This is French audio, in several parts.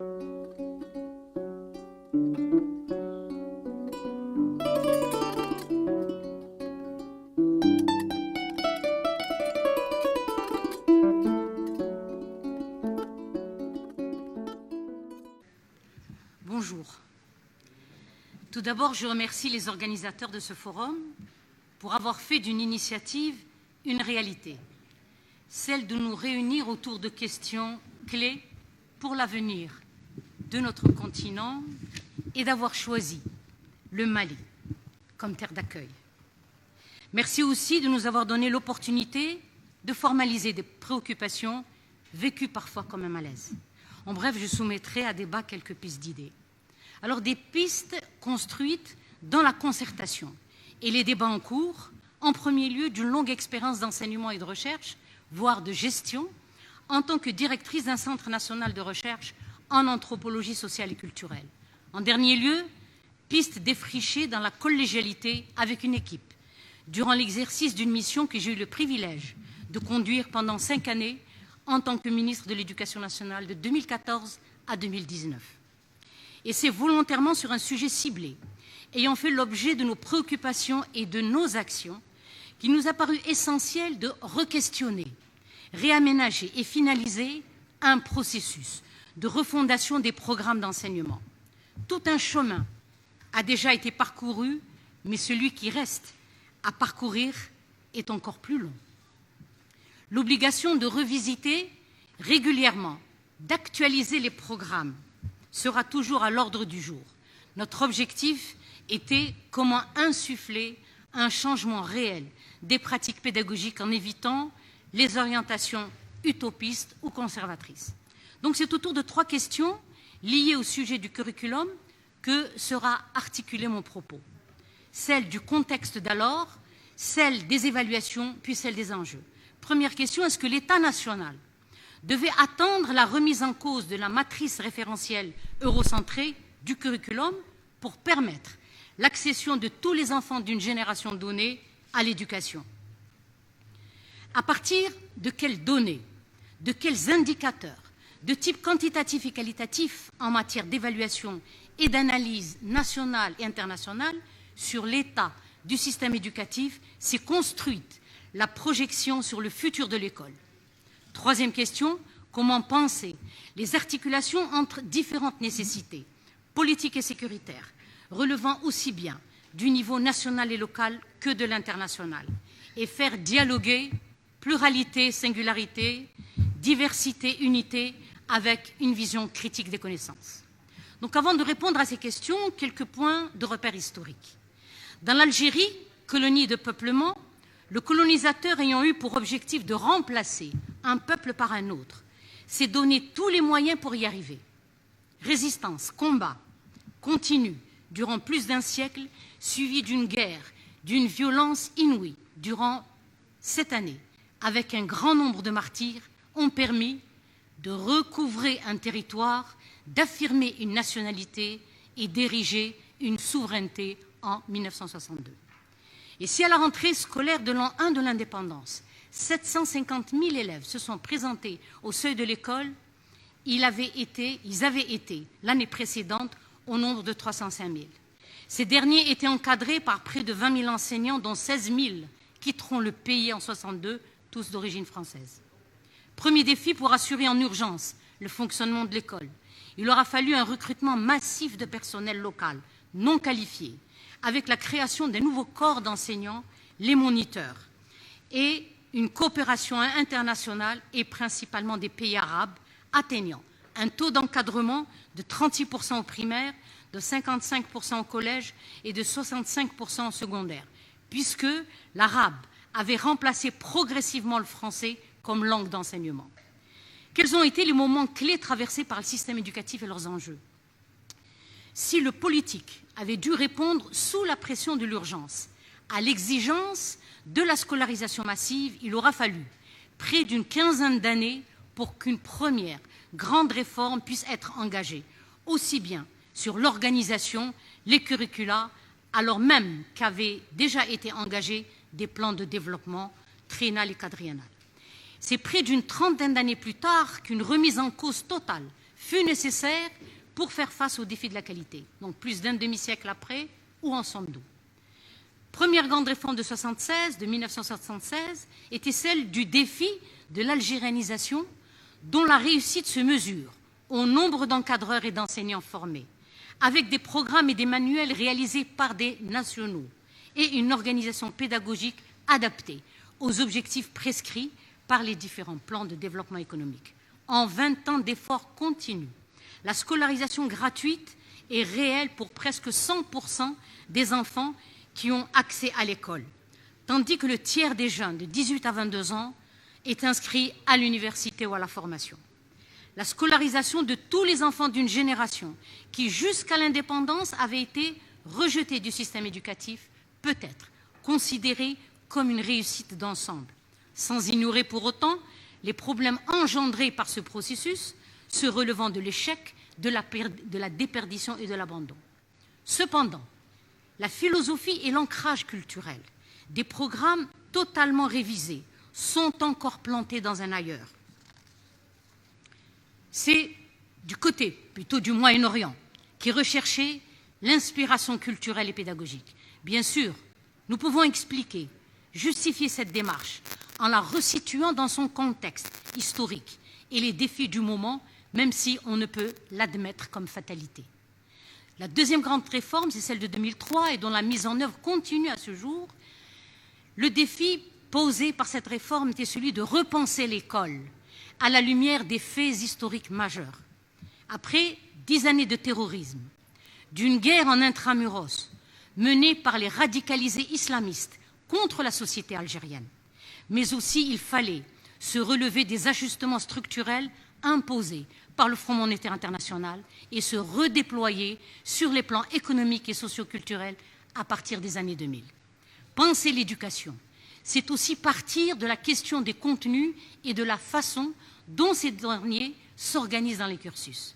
Bonjour. Tout d'abord, je remercie les organisateurs de ce forum pour avoir fait d'une initiative une réalité, celle de nous réunir autour de questions clés pour l'avenir de notre continent et d'avoir choisi le Mali comme terre d'accueil. Merci aussi de nous avoir donné l'opportunité de formaliser des préoccupations vécues parfois comme un malaise. En bref, je soumettrai à débat quelques pistes d'idées. Alors, des pistes construites dans la concertation et les débats en cours, en premier lieu d'une longue expérience d'enseignement et de recherche, voire de gestion, en tant que directrice d'un centre national de recherche en anthropologie sociale et culturelle. En dernier lieu, pistes défrichées dans la collégialité avec une équipe, durant l'exercice d'une mission que j'ai eu le privilège de conduire pendant 5 années en tant que ministre de l'Éducation nationale de 2014 à 2019. Et c'est volontairement sur un sujet ciblé, ayant fait l'objet de nos préoccupations et de nos actions, qu'il nous a paru essentiel de re-questionner, réaménager et finaliser un processus de refondation des programmes d'enseignement. Tout un chemin a déjà été parcouru, mais celui qui reste à parcourir est encore plus long. L'obligation de revisiter régulièrement, d'actualiser les programmes sera toujours à l'ordre du jour. Notre objectif était comment insuffler un changement réel des pratiques pédagogiques en évitant les orientations utopistes ou conservatrices. Donc c'est autour de 3 questions liées au sujet du curriculum que sera articulé mon propos. Celle du contexte d'alors, celle des évaluations, puis celle des enjeux. Première question, est-ce que l'État national devait attendre la remise en cause de la matrice référentielle eurocentrée du curriculum pour permettre l'accession de tous les enfants d'une génération donnée à l'éducation? À partir de quelles données, de quels indicateurs, de type quantitatif et qualitatif en matière d'évaluation et d'analyse nationale et internationale sur l'état du système éducatif s'est construite la projection sur le futur de l'école? Troisième question, comment penser les articulations entre différentes nécessités politiques et sécuritaires, relevant aussi bien du niveau national et local que de l'international, et faire dialoguer pluralité, singularité, diversité, unité, avec une vision critique des connaissances. Donc avant de répondre à ces questions, quelques points de repère historique. Dans l'Algérie, colonie de peuplement, le colonisateur ayant eu pour objectif de remplacer un peuple par un autre, s'est donné tous les moyens pour y arriver. Résistance, combat, continu, durant plus d'un siècle, suivi d'une guerre, d'une violence inouïe, durant 7 années, avec un grand nombre de martyrs, ont permis de recouvrer un territoire, d'affirmer une nationalité et d'ériger une souveraineté en 1962. Et si à la rentrée scolaire de l'an 1 de l'indépendance, 750 000 élèves se sont présentés au seuil de l'école, ils avaient été l'année précédente au nombre de 305 000. Ces derniers étaient encadrés par près de 20 000 enseignants, dont 16 000 quitteront le pays en 62, tous d'origine française. Premier défi pour assurer en urgence le fonctionnement de l'école. Il aura fallu un recrutement massif de personnel local, non qualifié, avec la création d'un nouveau corps d'enseignants, les moniteurs, et une coopération internationale et principalement des pays arabes, atteignant un taux d'encadrement de 36% au primaire, de 55% au collège et de 65% au secondaire, puisque l'arabe avait remplacé progressivement le français comme langue d'enseignement. Quels ont été les moments clés traversés par le système éducatif et leurs enjeux? Si le politique avait dû répondre sous la pression de l'urgence à l'exigence de la scolarisation massive, il aura fallu près d'une quinzaine d'années pour qu'une première grande réforme puisse être engagée, aussi bien sur l'organisation, les curricula, alors même qu'avaient déjà été engagés des plans de développement triennal et quadriennal. C'est près d'une trentaine d'années plus tard qu'une remise en cause totale fut nécessaire pour faire face aux défis de la qualité. Donc plus d'un demi-siècle après, où en sommes-nous? Première grande réforme de 1976, était celle du défi de l'algérianisation, dont la réussite se mesure au nombre d'encadreurs et d'enseignants formés, avec des programmes et des manuels réalisés par des nationaux et une organisation pédagogique adaptée aux objectifs prescrits par les différents plans de développement économique. En 20 ans d'efforts continus, la scolarisation gratuite est réelle pour presque 100% des enfants qui ont accès à l'école, tandis que le tiers des jeunes de 18 à 22 ans est inscrit à l'université ou à la formation. La scolarisation de tous les enfants d'une génération qui, jusqu'à l'indépendance, avait été rejetée du système éducatif, peut être considérée comme une réussite d'ensemble, sans ignorer pour autant les problèmes engendrés par ce processus, se relevant de l'échec, de la déperdition et de l'abandon. Cependant, la philosophie et l'ancrage culturel des programmes totalement révisés sont encore plantés dans un ailleurs. C'est du côté plutôt du Moyen-Orient qui recherchait l'inspiration culturelle et pédagogique. Bien sûr, nous pouvons expliquer, justifier cette démarche en la resituant dans son contexte historique et les défis du moment, même si on ne peut l'admettre comme fatalité. La deuxième grande réforme, c'est celle de 2003 et dont la mise en œuvre continue à ce jour. Le défi posé par cette réforme était celui de repenser l'école à la lumière des faits historiques majeurs. Après 10 années de terrorisme, d'une guerre en intramuros menée par les radicalisés islamistes contre la société algérienne, mais aussi il fallait se relever des ajustements structurels imposés par le Fonds monétaire international et se redéployer sur les plans économiques et socioculturels à partir des années 2000. Penser l'éducation, c'est aussi partir de la question des contenus et de la façon dont ces derniers s'organisent dans les cursus.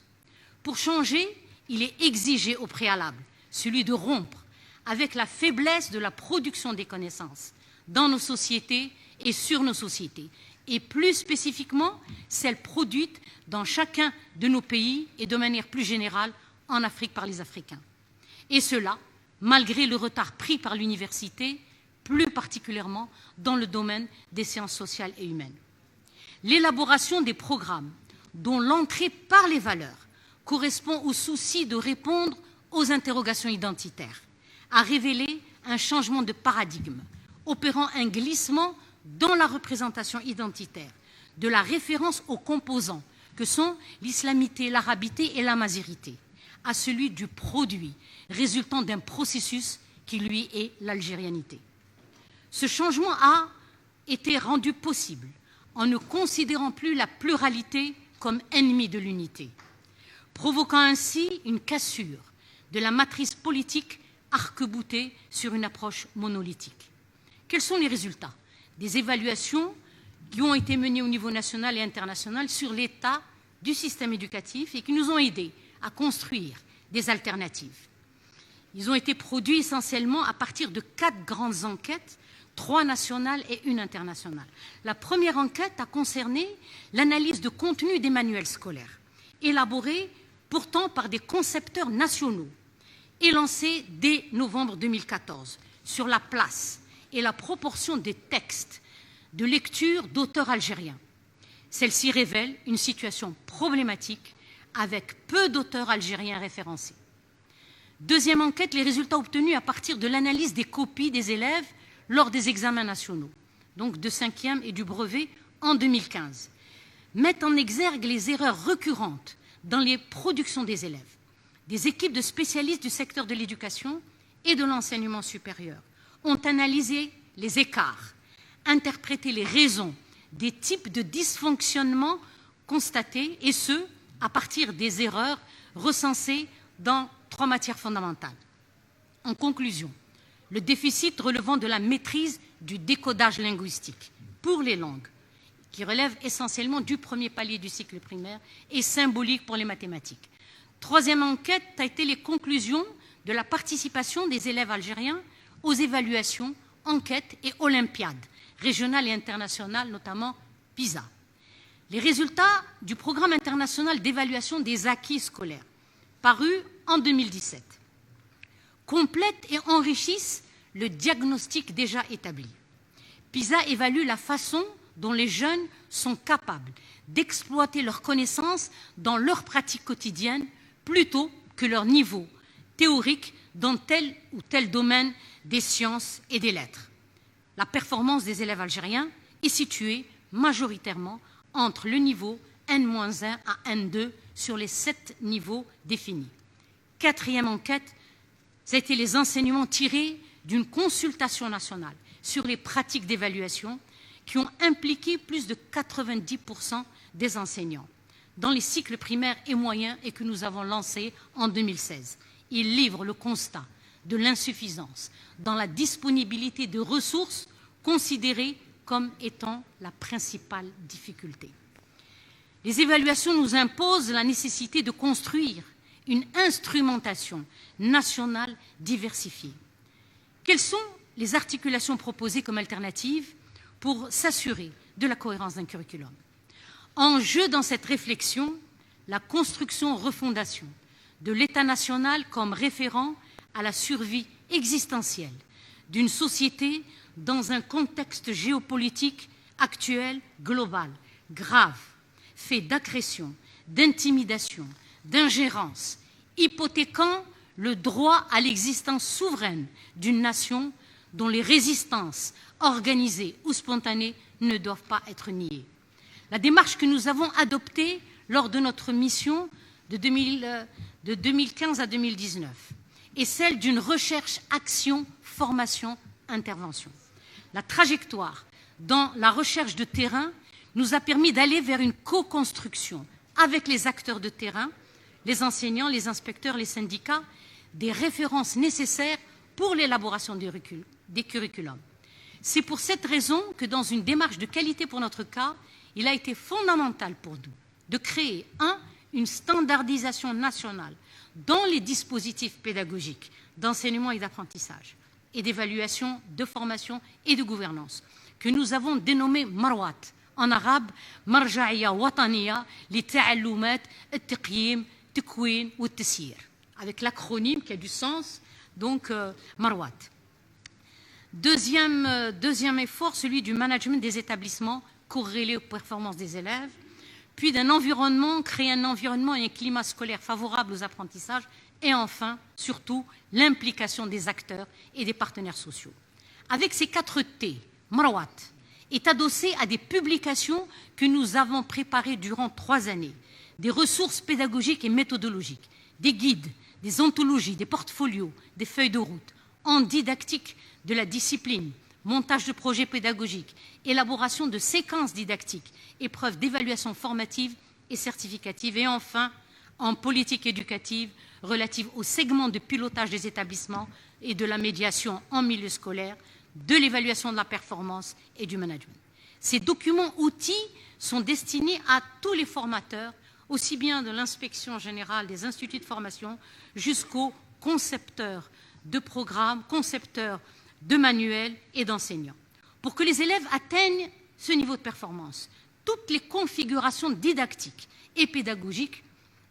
Pour changer, il est exigé au préalable celui de rompre avec la faiblesse de la production des connaissances dans nos sociétés et sur nos sociétés, et plus spécifiquement celles produites dans chacun de nos pays et de manière plus générale en Afrique par les Africains. Et cela, malgré le retard pris par l'université, plus particulièrement dans le domaine des sciences sociales et humaines. L'élaboration des programmes dont l'entrée par les valeurs correspond au souci de répondre aux interrogations identitaires a révélé un changement de paradigme, opérant un glissement dans la représentation identitaire, de la référence aux composants que sont l'islamité, l'arabité et l'amazirité, à celui du produit résultant d'un processus qui, lui, est l'algérianité. Ce changement a été rendu possible en ne considérant plus la pluralité comme ennemie de l'unité, provoquant ainsi une cassure de la matrice politique arc-boutée sur une approche monolithique. Quels sont les résultats des évaluations qui ont été menées au niveau national et international sur l'état du système éducatif et qui nous ont aidés à construire des alternatives? Ils ont été produits essentiellement à partir de 4 grandes enquêtes, 3 nationales et 1 internationale. La première enquête a concerné l'analyse de contenu des manuels scolaires, élaborés pourtant par des concepteurs nationaux et lancée dès novembre 2014 sur la place et la proportion des textes de lecture d'auteurs algériens. Celle-ci révèle une situation problématique avec peu d'auteurs algériens référencés. Deuxième enquête, les résultats obtenus à partir de l'analyse des copies des élèves lors des examens nationaux, donc de 5e et du brevet en 2015, mettent en exergue les erreurs récurrentes dans les productions des élèves. Des équipes de spécialistes du secteur de l'éducation et de l'enseignement supérieur ont analysé les écarts, interprété les raisons des types de dysfonctionnements constatés, et ce, à partir des erreurs recensées dans 3 matières fondamentales. En conclusion, le déficit relevant de la maîtrise du décodage linguistique pour les langues, qui relève essentiellement du premier palier du cycle primaire, est symbolique pour les mathématiques. Troisième enquête a été les conclusions de la participation des élèves algériens aux évaluations, enquêtes et olympiades régionales et internationales, notamment PISA. les résultats du programme international d'évaluation des acquis scolaires, paru en 2017, complètent et enrichissent le diagnostic déjà établi. PISA évalue la façon dont les jeunes sont capables d'exploiter leurs connaissances dans leur pratique quotidienne plutôt que leur niveau théorique dans tel ou tel domaine des sciences et des lettres. La performance des élèves algériens est située majoritairement entre le niveau N-1 à N2 sur les 7 niveaux définis. Quatrième enquête, ça a été les enseignements tirés d'une consultation nationale sur les pratiques d'évaluation qui ont impliqué plus de 90% des enseignants dans les cycles primaires et moyens et que nous avons lancés en 2016. Ils livrent le constat de l'insuffisance dans la disponibilité de ressources considérées comme étant la principale difficulté. Les évaluations nous imposent la nécessité de construire une instrumentation nationale diversifiée. Quelles sont les articulations proposées comme alternatives pour s'assurer de la cohérence d'un curriculum? En jeu dans cette réflexion, la construction-refondation de l'État national comme référent à la survie existentielle d'une société dans un contexte géopolitique actuel, global, grave, fait d'agression, d'intimidation, d'ingérence, hypothéquant le droit à l'existence souveraine d'une nation dont les résistances organisées ou spontanées ne doivent pas être niées. La démarche que nous avons adoptée lors de notre mission de 2015 à 2019 est celle d'une recherche, action, formation, intervention. La trajectoire dans la recherche de terrain nous a permis d'aller vers une co-construction avec les acteurs de terrain, les enseignants, les inspecteurs, les syndicats, des références nécessaires pour l'élaboration des curriculums. C'est pour cette raison que dans une démarche de qualité pour notre cas, il a été fondamental pour nous de créer, une standardisation nationale dans les dispositifs pédagogiques d'enseignement et d'apprentissage et d'évaluation, de formation et de gouvernance, que nous avons dénommé Marwat, en arabe Marja'iyya Wataniya li Ta'allumat At-Taqyim Takwin ou Tassir, avec l'acronyme qui a du sens, donc Marwat. Deuxième effort, celui du management des établissements corrélé aux performances des élèves, puis créer un environnement et un climat scolaire favorable aux apprentissages, et enfin, surtout, l'implication des acteurs et des partenaires sociaux. Avec ces 4 T, Marwat est adossé à des publications que nous avons préparées durant 3 années, des ressources pédagogiques et méthodologiques, des guides, des anthologies, des portfolios, des feuilles de route, en didactique de la discipline, montage de projets pédagogiques, élaboration de séquences didactiques, épreuves d'évaluation formative et certificative, et enfin, en politique éducative relative au segment de pilotage des établissements et de la médiation en milieu scolaire, de l'évaluation de la performance et du management. Ces documents-outils sont destinés à tous les formateurs, aussi bien de l'inspection générale des instituts de formation jusqu'aux concepteurs de programmes, concepteurs de manuels et d'enseignants. Pour que les élèves atteignent ce niveau de performance, toutes les configurations didactiques et pédagogiques,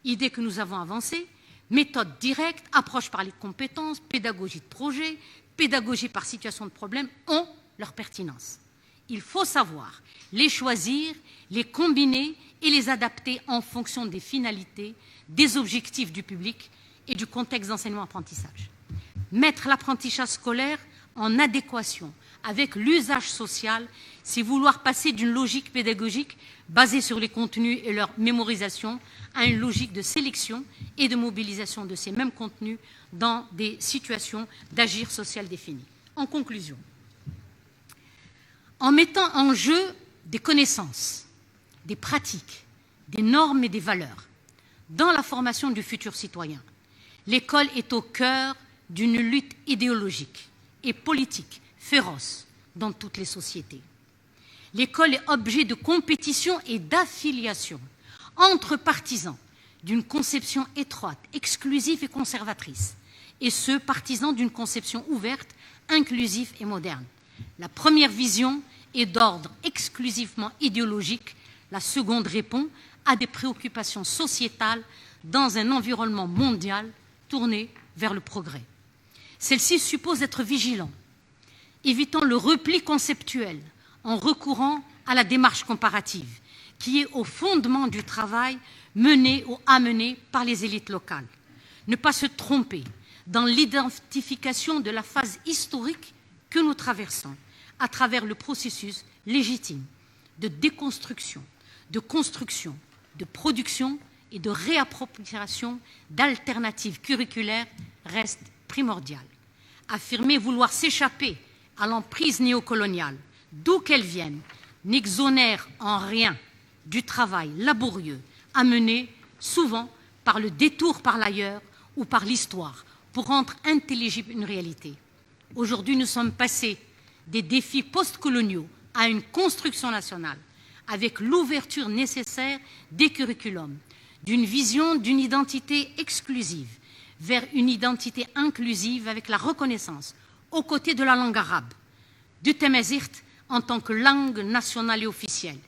idées que nous avons avancées, méthode directe, approche par les compétences, pédagogie de projet, pédagogie par situation de problème, ont leur pertinence. Il faut savoir les choisir, les combiner et les adapter en fonction des finalités, des objectifs du public et du contexte d'enseignement-apprentissage. Mettre l'apprentissage scolaire en adéquation avec l'usage social, c'est vouloir passer d'une logique pédagogique basée sur les contenus et leur mémorisation à une logique de sélection et de mobilisation de ces mêmes contenus dans des situations d'agir social définies. En conclusion, en mettant en jeu des connaissances, des pratiques, des normes et des valeurs dans la formation du futur citoyen, l'école est au cœur d'une lutte idéologique et politique féroce dans toutes les sociétés. L'école est objet de compétition et d'affiliation entre partisans d'une conception étroite, exclusive et conservatrice, et ceux partisans d'une conception ouverte, inclusive et moderne. La première vision est d'ordre exclusivement idéologique, La seconde répond à des préoccupations sociétales dans un environnement mondial tourné vers le progrès. Celle-ci suppose être vigilant, évitant le repli conceptuel en recourant à la démarche comparative, qui est au fondement du travail mené ou amené par les élites locales. Ne pas se tromper dans l'identification de la phase historique que nous traversons à travers le processus légitime de déconstruction, de construction, de production et de réappropriation d'alternatives curriculaires reste primordial. Affirmer vouloir s'échapper à l'emprise néocoloniale, d'où qu'elle vienne, n'exonère en rien du travail laborieux amené souvent par le détour par l'ailleurs ou par l'histoire pour rendre intelligible une réalité. Aujourd'hui, nous sommes passés des défis postcoloniaux à une construction nationale avec l'ouverture nécessaire des curriculums, d'une vision d'une identité exclusive vers une identité inclusive avec la reconnaissance, aux côtés de la langue arabe, du tamazight en tant que langue nationale et officielle.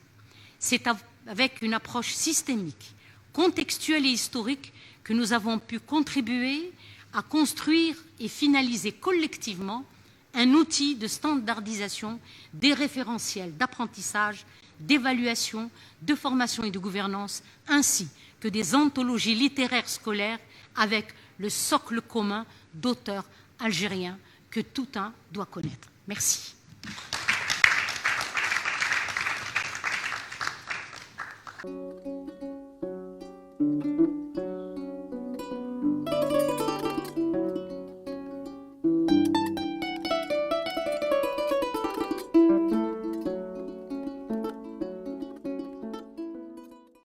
C'est avec une approche systémique, contextuelle et historique que nous avons pu contribuer à construire et finaliser collectivement un outil de standardisation des référentiels d'apprentissage, d'évaluation, de formation et de gouvernance, ainsi que des anthologies littéraires scolaires avec le socle commun d'auteurs algériens que tout un doit connaître. Merci.